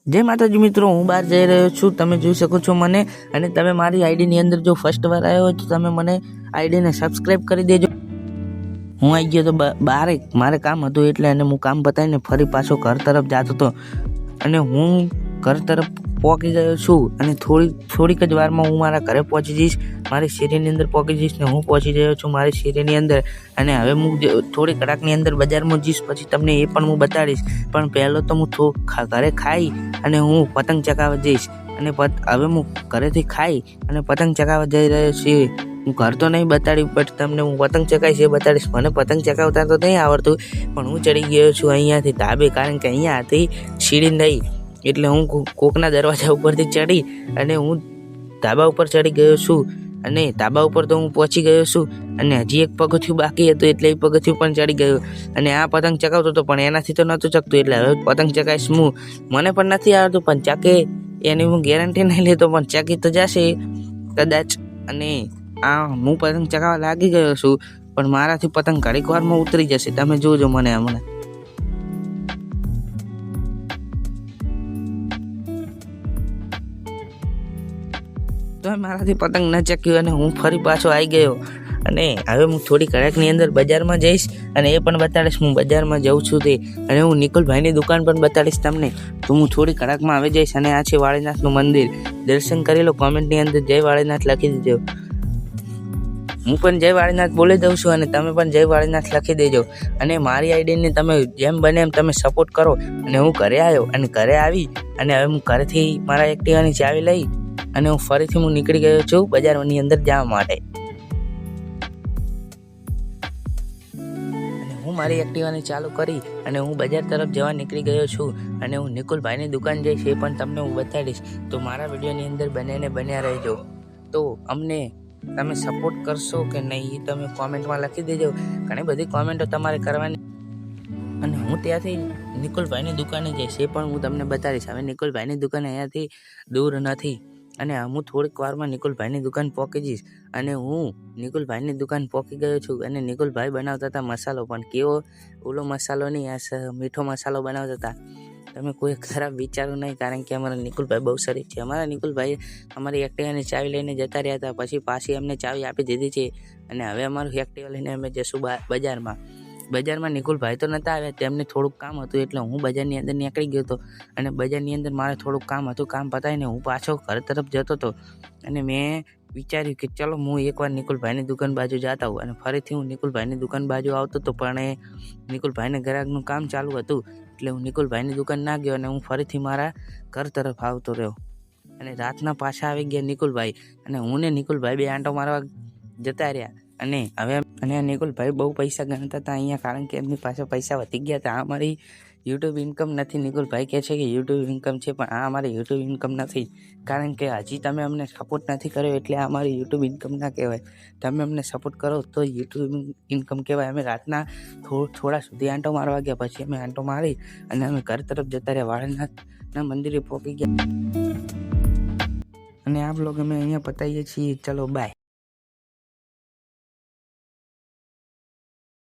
जय माताजी मित्रों, हूँ बहार जई रह्यो छुं। तमे जोई शको छो मने अने तमे मारी आईडी नी अंदर जो फर्स्ट वार आयो हो तो तमे मने आईडी ने सब्सक्राइब करी देजो। हूँ आई गयो तो बारे मारे काम हतुं એટલે અને હું કામ પતાવીને ફરી પાછો ઘર તરફ જાતો હતો અને હું ઘર તરફ પહોંચી ગયો છું અને થોડીક જ વારમાં હું મારા ઘરે પહોંચી જઈશ, મારી શેરીની અંદર પહોંચી જઈશ ને હું પહોંચી ગયો છું મારી શેરીની અંદર અને હવે હું થોડી કડાકની અંદર બજારમાં જઈશ, પછી તમને એ પણ હું બતાડીશ। પણ પહેલો તો હું ઘરે ખાઈ અને હું પતંગ ચગાવવા જઈશ અને હવે હું ઘરેથી ખાઈ અને પતંગ ચગાવવા જઈ રહ્યો છું। હું ઘર તો નહીં બતાડી બટ તમને હું પતંગ ચગાવીશ એ બતાડીશ। મને પતંગ ચગાવતા તો નહીં આવડતું પણ હું ચડી ગયો છું અહીંયાથી ધાબે, કારણ કે અહીંયાથી સીડી નહીં એટલે હું કોકના દરવાજા ઉપરથી ચડી અને હું ધાબા ઉપર ચડી ગયો છું અને ધાબા ઉપર તો હું પહોંચી ગયો છું અને હજી એક પગથિયું બાકી હતું એટલે એ પગથિયું પણ ચડી ગયો અને આ પતંગ ચગાવતો હતો પણ એનાથી તો નહોતું ચગતું એટલે હવે પતંગ ચગાવીશ હું। મને પણ નથી આવડતું પણ ચગે એની હું ગેરંટી નહીં લેતો પણ ચગી તો જશે કદાચ। અને આ હું પતંગ ચગાવવા લાગી ગયો છું પણ મારાથી પતંગ ઘડીક વારમાં ઉતરી જશે, તમે જોજો મને હમણાં। તો મારાથી પતંગ ન ચક્યું અને હું ફરી પાછો આવી ગયો અને હવે હું થોડી કલાકની અંદર બજારમાં જઈશ અને એ પણ બતાડીશ હું બજારમાં જાઉં છું તે, અને હું નિકુલભાઈની દુકાન પણ બતાડીશ તમને। તો હું થોડી કલાકમાં આવી જઈશ અને આ છે વાળીનાથનું મંદિર, દર્શન કરી લો। કોમેન્ટની અંદર જય વાળીનાથ લખી દેજો, હું પણ જય વાળીનાથ બોલી દઉં છું અને તમે પણ જય વાળીનાથ લખી દેજો અને મારી આઈડીને તમે જેમ બને એમ તમે સપોર્ટ કરો। અને હું ઘરે આવ્યો અને ઘરે આવી અને હવે હું ઘરેથી મારા એક્ટિવાની ચાવી લઈ અને હું ફરીથી હું નીકળી ગયો છું બજારની અંદર જવા માટે। અને હું મારી એક્ટિવાની ચાલુ કરી અને હું બજાર તરફ જવા નીકળી ગયો છું અને હું નિકુલભાઈની દુકાન જઈશ એ પણ તમને હું બતાડીશ। તો મારા વિડીયોની અંદર બન્યા રહેજો। તો અમને તમે સપોર્ટ કરશો કે નહીં એ તમે કોમેન્ટમાં લખી દેજો, ઘણી બધી કોમેન્ટો તમારે કરવાની। અને હું ત્યાંથી નિકુલભાઈની દુકાને જઈશ એ પણ હું તમને બતાડીશ। હવે નિકુલભાઈની દુકાન અહીંયાથી દૂર નથી અને હું થોડીક વારમાં નિકુલભાઈની દુકાન પહોંચી જઈશ અને હું નિકુલભાઈની દુકાન પહોંચી ગયો છું અને નિકુલભાઈ બનાવતા હતા મસાલો, પણ કેવો ઓલો મસાલો નહીં, આ મીઠો મસાલો બનાવતા હતા। તમે કોઈ ખરાબ વિચારો નહીં, કારણ કે અમારા નિકુલભાઈ બહુ શરીફ છે। અમારા નિકુલભાઈ અમારી એક્ટિવાની ચાવી લઈને જતા રહ્યા હતા, પછી પાછી અમને ચાવી આપી દીધી છે અને હવે અમારું એક્ટિવા લઈને અમે જશું બજારમાં નિકુલભાઈ તો નહોતા આવ્યા, તેમને થોડુંક કામ હતું એટલે હું બજારની અંદર નીકળી ગયો હતો અને બજારની અંદર મારે થોડુંક કામ હતું, કામ પતાવીને હું પાછો ઘર તરફ જતો હતો અને મેં વિચાર્યું કે ચલો હું એકવાર નિકુલભાઈની દુકાન બાજુ જતા હોઉં અને ફરીથી હું નિકુલભાઈની દુકાન બાજુ આવતો હતો પણ એ નિકુલભાઈને ગ્રાહકનું કામ ચાલુ હતું એટલે હું નિકુલભાઈની દુકાન ના ગયો અને હું ફરીથી મારા ઘર તરફ આવતો રહ્યો અને રાતના પાછા આવી ગયા નિકુલભાઈ અને હું ને નિકુલભાઈ બે આંટો મારવા જતા રહ્યા। અને હવે નિકુલભાઈ બહુ પૈસા ગણતા હતા અહીંયા, કારણ કે એમની પાસે પૈસા વધી ગયા હતા। આ અમારી યુટ્યુબ ઇન્કમ નથી, નિકુલભાઈ કહે છે કે યુટ્યુબ ઇન્કમ છે પણ આ અમારી યુટ્યુબ ઇન્કમ નથી, કારણ કે હજી તમે અમને સપોર્ટ નથી કર્યો એટલે આ અમારી યુટ્યુબ ઇન્કમ ના કહેવાય। તમે અમને સપોર્ટ કરો તો યુટ્યુબ ઇન્કમ કહેવાય। અમે રાતના થોડા સુધી આંટો મારવા ગયા, પછી અમે આંટો મારી અને અમે ઘર તરફ જતા રહ્યા, વાળીનાથના મંદિરે પહોંચી ગયા અને આ બ્લોગ અમે અહીંયા પતાવીએ છીએ। ચલો બાય।